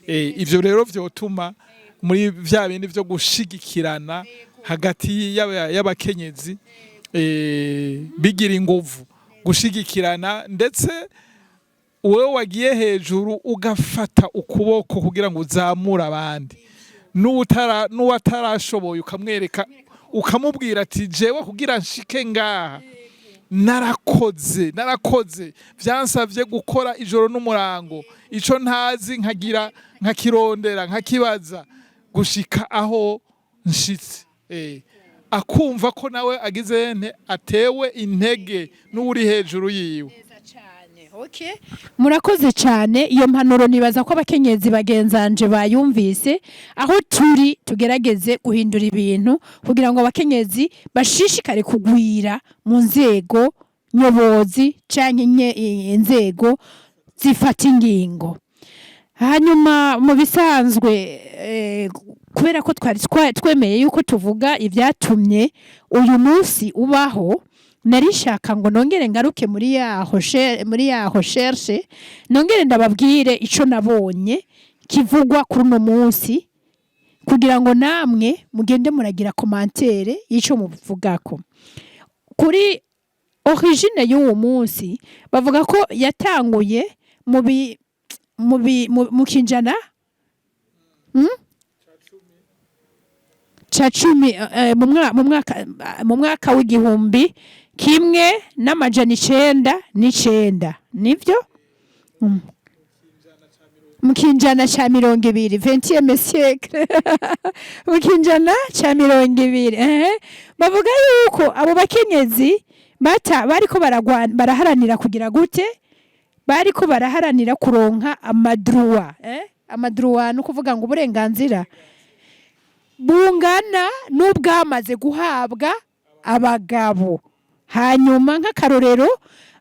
ivyo rero vyotuma muri vya bindi vyo gushigikirana hagati y'abakenyezi bigira inguvu gushigikirana ndetse wewe wagiye hejuru ugafata ukuboko kugira ngo uzamure abandi n'uwatarashoboye ukamwereka ukamubwira ati jewe kugira nshike ngaha narakoze byansavye gukora ijoro n'umurango ico ntazi nkakirondera nkakibaza gushika aho nshitse akumva ko nawe agize atewe intege n'uri hejuru yiwe. Okay. Murakoze cyane iyo mpanuro nibaza ko abakenyezi bagenzanje bayumvise aho turi tugerageze guhindura ibintu kugira ngo abakenyezi bashishikare kugwira mu nzego nyobozi canke inzego zifata ingingo. Hanyuma mu bisanzwe kubera ko twemeye yuko tuvuga ivyatumye uyu munsi ubaho narishaka ngo nongere ngaruke muri ya recherche nongere ndababwire ico nabonye kivugwa kuri uno munsi kugira ngo namwe mugende muragira commentaire y'ico muvugako. Kuri origine y'uwo munsi bavuga ko yatanguye mu kinjana cumi mu mwaka w'igihumbi kimwe n'amajana 9 nivyo mu kinjana ca 20 20e siècle mu kinjana ca 20 bavuga yuko abo bakenyezi bariko baraharanira kugira gute bariko baraharanira kuronka amadruwa no kuvuga ngo uburenganzira bungana n'ubwamaze guhabwa abagabo. Hanyuma nk'akarorero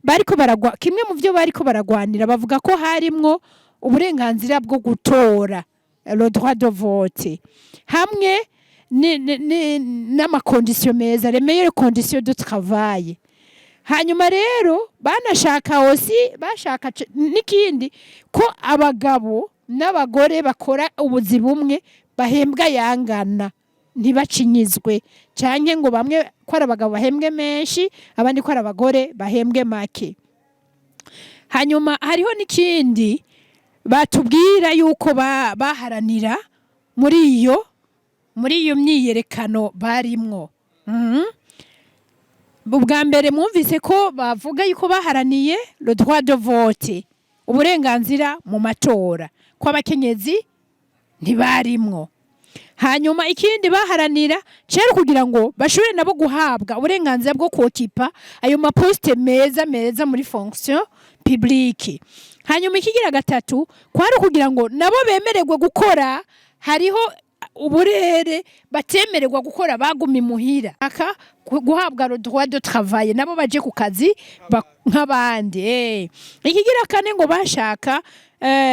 bariko kimwe mu byo bariko baragwanira bavuga ko harimwo uburenganzira bwo gutora le droit de vote hamwe n'amakondition meza les meilleures conditions de travail. Hanyuma rero banashaka bashaka n'ikindi ko abagabo n'abagore bakora ubuzi bumwe bahembwa yangana ntibacinyizwe canke ngo bamwe ko abagabo bahembwe menshi abandi ko abagore bahembwe make. Hanyuma hariho n'ikindi batubwira yuko baharanira muri iyo myiyerekano barimwo. Ubwa mbere mwumvise ko bavuga yuko baharaniye le droit de vote uburenganzira mu matora ko abakenyezi ntibarimwo. Hanyuma ikindi baharanira cero kugira ngo bashobore nabo guhabwa uburenganzira bwo kokipa ayo maposte meza muri fonction publique. Hanyuma ikigira gatatu kwari kugira ngo nabo bemererwe gukora hariho uburere batemererwa gukora bagumi muhira aka guhabwa le droit de travail nabo baje ku kazi nk'abandi. Ikigira kane ngo bashaka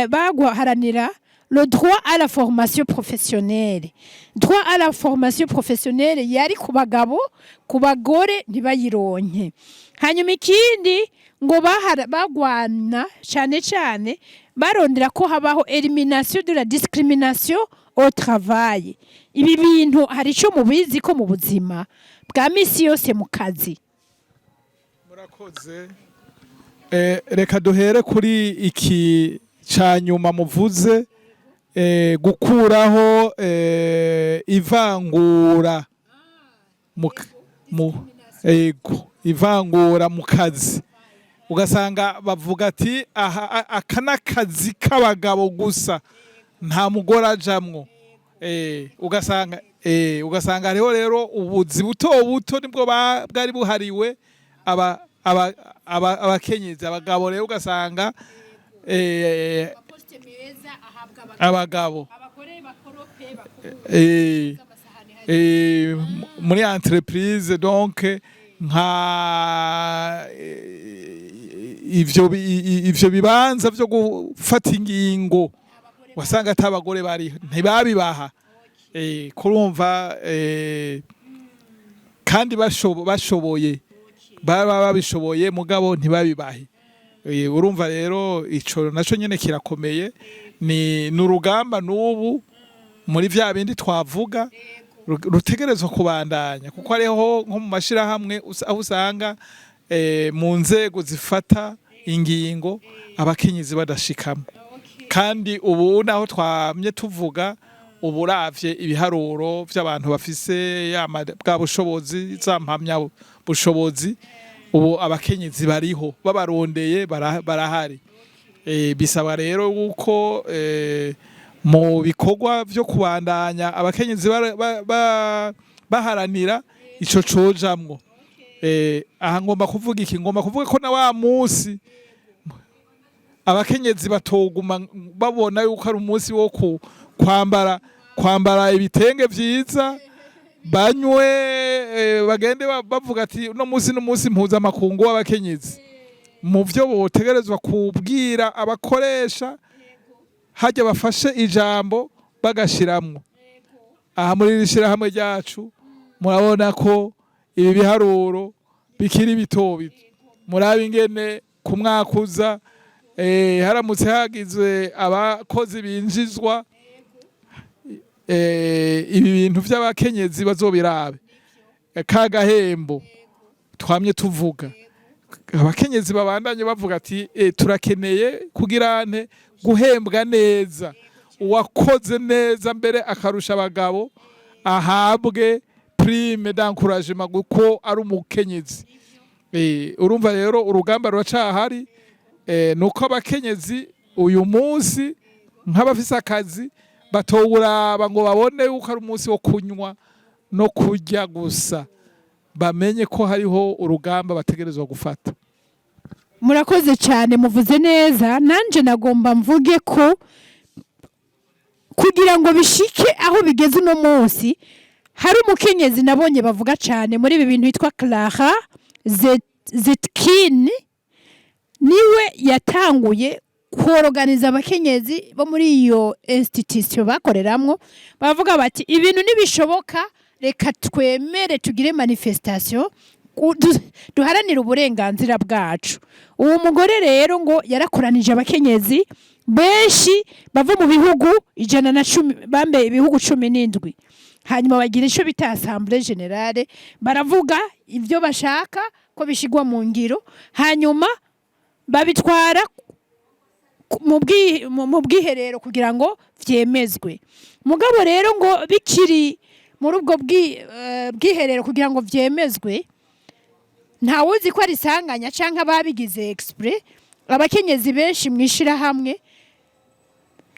bagwaharanira le droit à la formation professionnelle. Droit à la formation professionnelle yari ku bagabo ku bagore ntibayironke. Hanyuma ikindi ngo bagwana cyane barondera ko habaho elimination de la discrimination au travail. Ibi bintu hari ico mubizi ko mu buzima bwa misi yose mu kazi. Murakoze. Reka duhere kuri iki cyanyuma muvuze gukuraho ivangura ivangura mu kazi ugasanga bavuga ati aka n'akazi k'abagabo gusa nta mugore ajamwo. Ugasanga hariho rero ubuzi buto nibwo bwari buhariwe abakenyezi. Abagabo rero ugasanga abagabo muri entreprise donc nka ivyo bibanza vyo gufata ingingo wasanga atabagore bari ntibabibaha. Kurumva kandi bashoboye baba babishoboye mugabo ntibabibahe. Urumva rero ico naco nyene kirakomeye ni urugamba n'ubu muri vya bindi twavuga rutegerezwa kubandanya kuko ariho nko mu mashirahamwe aho usanga mu nzego zifata ingingo abakenyezi badashikamo kandi ubu naho twamye tuvuga uburavye ibiharuro vy'abantu bafise bwa bushobozi zampamya bushobozi ubu abakenyezi bariho babarondeye barahari bisaba rero uko mu bikorwa vyo kubandanya abakenyezi baharanira ico cojamwo aha ngomba kuvuga iki ngomba kuvuga ko na wa musi abakenyezi batoguma babona yuko ari umunsi wo kwambara ibitenge vyiza banywe bagende bavuga ati uno munsi n'umunsi mpuzamakungu w'abakenyezi mu vyo botegerezwa kubwira abakoresha hajya bafashe ijambo bagashiramwo aha muri rishirahamwe ryacu murabona ko ibi biharuro bikiri bitobi murabe ingene ku mwaka uza haramutse hagizwe abakozi binjizwa ibi bintu vy'abakenyezi bazobirabe kagahembo twamye tuvuga abakenyezi babandanye bavuga ati turakeneye kugirane guhembwa neza uwakoze neza mbere akarusha abagabo ahabwe prime d'encouragement guko ari umukenyezi urumva rero urugamba ruracahari nuko abakenyezi uyu munsi nk'abafise akazi batowuraba ngo babone yuko ari umunsi wo kunywa no kurya gusa bamenye ko hariho urugamba bategerezwa gufata. Murakoze cyane muvuze neza nanje nagomba mvuge ko kugira ngo bishike aho bigeze uno munsi hari umukenyezi nabonye bavuga cyane muri ibi bintu bitwa Clara Zetkin niwe yatanguye kuorganiza abakenyezi bo muri iyo institution bakoreramwo bavuga bati ibintu nibishoboka reka twemere tugire manifestation duharanira uburenganzira bwacu. Uwo mugore rero ngo yarakoranije abakenyezi benshi bava mu bihugu 110 bambe ibihugu 17 hanyuma bagira ico bita assemblée générale baravuga ivyo bashaka ko bishigwa mu ngiro hanyuma babitwara mu bwiherero kugira ngo vyemezwe. Mugabo rero ngo bikiri muri ubwo bwiherero kugira ngo vyemezwe nta wuzi ko ari sanganya canke ababigize exprès abakenyezi benshi mwishira hamwe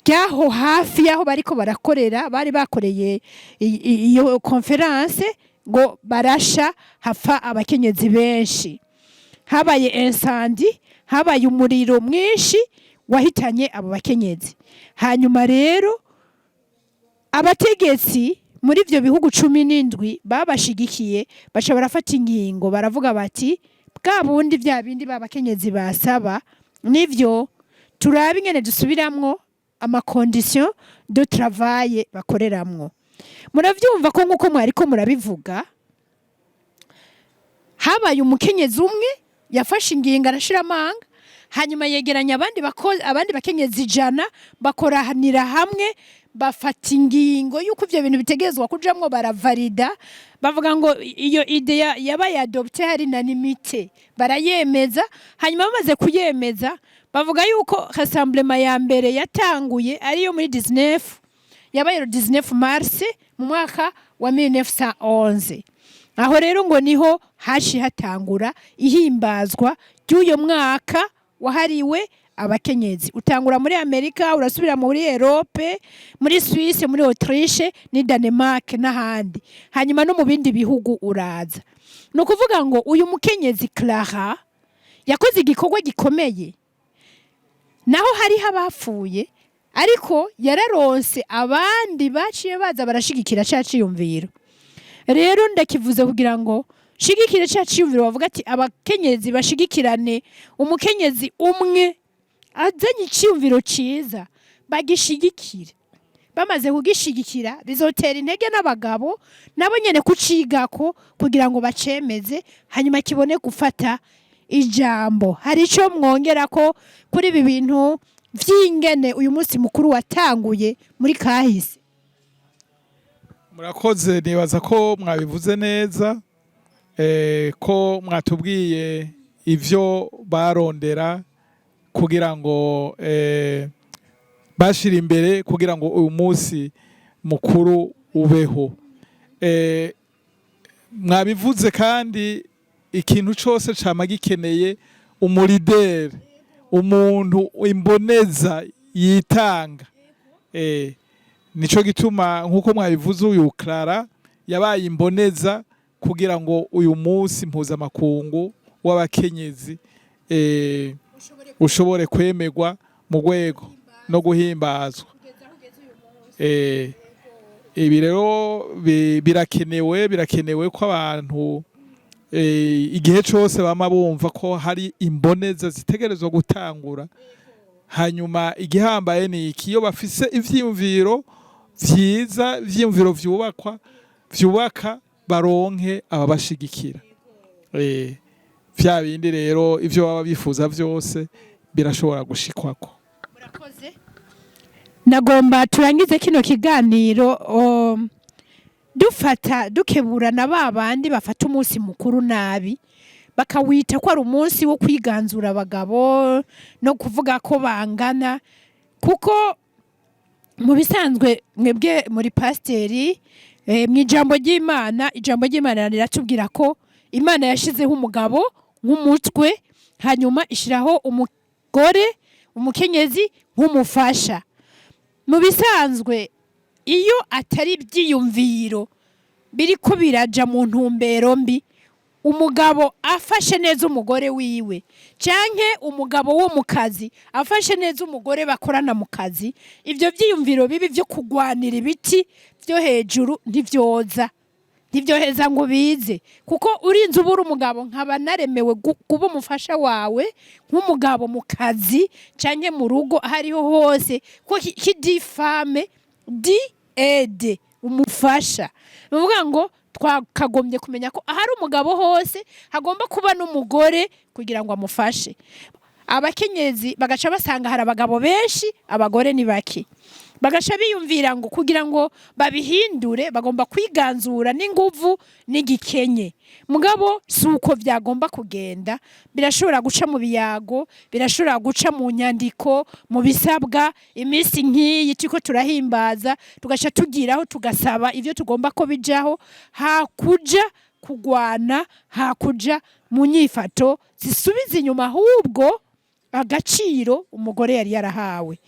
ryaho hafi yaho bariko barakorera bari bakoreye iyo conference ngo barasha hafa abakenyezi benshi habaye incendie habaye umuriro mwinshi wahitanye abo bakenyezi hanyuma rero abategetsi muri ivyo bihugu 17 babashigikiye baca barafata ingingo baravuga bati bwa bundi vya bindi babakenyezi basaba nivyo turabe ingene dusubiramwo ama condition de travail bakoreramwo. Muravyumva ko nkuko mwariko murabivuga habaye umukenyezi umwe yafashe ingingo arashira amanga hanyuma yegeranya abandi bakenyezi 100 bakoranira hamwe bafata ingingo yuko ivyo bintu bitegezwa kujamwo baravalida bavuga ngo iyo idea yabaye adopte hari unanimité barayemeza hanyuma bamaze kuyemeza bavuga yuko rassemblement ya mbere yatanguye ariyo muri 19 yabaye 19 mars mu mwaka wa 1911 aho rero ngo niho hashi hatangura ihimbazwa ry'uyo mwaka wahariwe abakenyezi utangura muri Amerika urasubira muri Europe muri Suisse muri Autriche ni Denmark n'ahandi hanyuma no mu bindi bihugu uraza no kuvuga ngo uyu mukenyezi Clara yakoze igikorwa gikomeye naho hari habapfuye ariko yararonse abandi baciye baza barashigikira caciyumviro rero ndakivuze kugira ngo shigikire caciyumviro bavuga ati abakenyezi bashigikirane umukenyezi umwe azanye iciyumviro ciza bagishigikire bamaze kugishigikira bizotera intege n'abagabo nabo nyene kucigako kugira ngo bacemeze hanyuma kibone gufata ijambo hari ico mwongera ko kuri ibi bintu vy'ingene uyu munsi mukuru watanguye muri kahise. murakoze nibaza ko mwabivuze neza ko mwatubwiye ivyo barondera kugira ngo bashira imbere kugira ngo uyu munsi mukuru ubeho. Mwabivuze kandi ikintu cyose cama gikeneye umurideri, umuntu imboneza yitanga. Nico gituma nkuko mwabivuze uyu Clara yabaye imboneza kugira ngo uyu munsi mpuzamakungu w'abakenyezi ushobore kwemerwa mu rwego no guhimbazwa. Ibi rero birakenewe ko abantu igihe cyose bama bumva ko hari imboneza zitegerezwa gutangura, hanyuma igihambaye ni iki, iyo bafise ivyiyumviro vyiza, ivyiyumviro vyubaka baronke ababashigikira. Vya bindi rero ivyo baba bifuza vyose birashobora gushikwako. Murakoze. Nagomba turangize kino kiganiro dukeburana babandi bafata umunsi mukuru nabi, bakawita ko ari umunsi wo kwiganzura abagabo no kuvuga ko bangana, kuko mu bisanzwe mwebwe muri pasteri mu ijambo ry'Imana riratubwira ko Imana yashizeho umugabo nk'umutwe, hanyuma ishiraho umugore umukenyezi nk'umufasha. Mu bisanzwe iyo atari ibyiyumviro biriko biraja mu ntumbero mbi, umugabo afashe neza umugore wiwe canke umugabo wo mu kazi afashe neza umugore bakorana mu kazi, ivyo vyiyumviro bibi vyo kugwanira ibiti vyo hejuru ntivyoheza ngo bize, kuko urinze ubura umugabo nkaba naremewe kuba umufasha wawe nk'umugabo mu kazi canke mu rugo hariho hose, ko kidi femme di aide umufasha. Nuvuga ngo twakagombye kumenya ko ahari umugabo hose hagomba kuba n'umugore kugira ngo amufashe. Abakenyezi bagaca basanga hari abagabo benshi, abagore ni bake, bagaca biyumvira ngo kugira ngo babihindure bagomba kwiganzura n'inguvu n'igikenye. Mugabo suko vyagomba kugenda, birashobora guca mu biyago, birashobora guca mu nyandiko, mu bisabwa. Imisi nk'iyi tiko turahimbaza tugaca tugiraho tugasaba ivyo tugomba ko bijaho, hakuja kugwana, hakuja mu nyifato zisubiza inyuma ahubwo agaciro umugore yari yarahawe.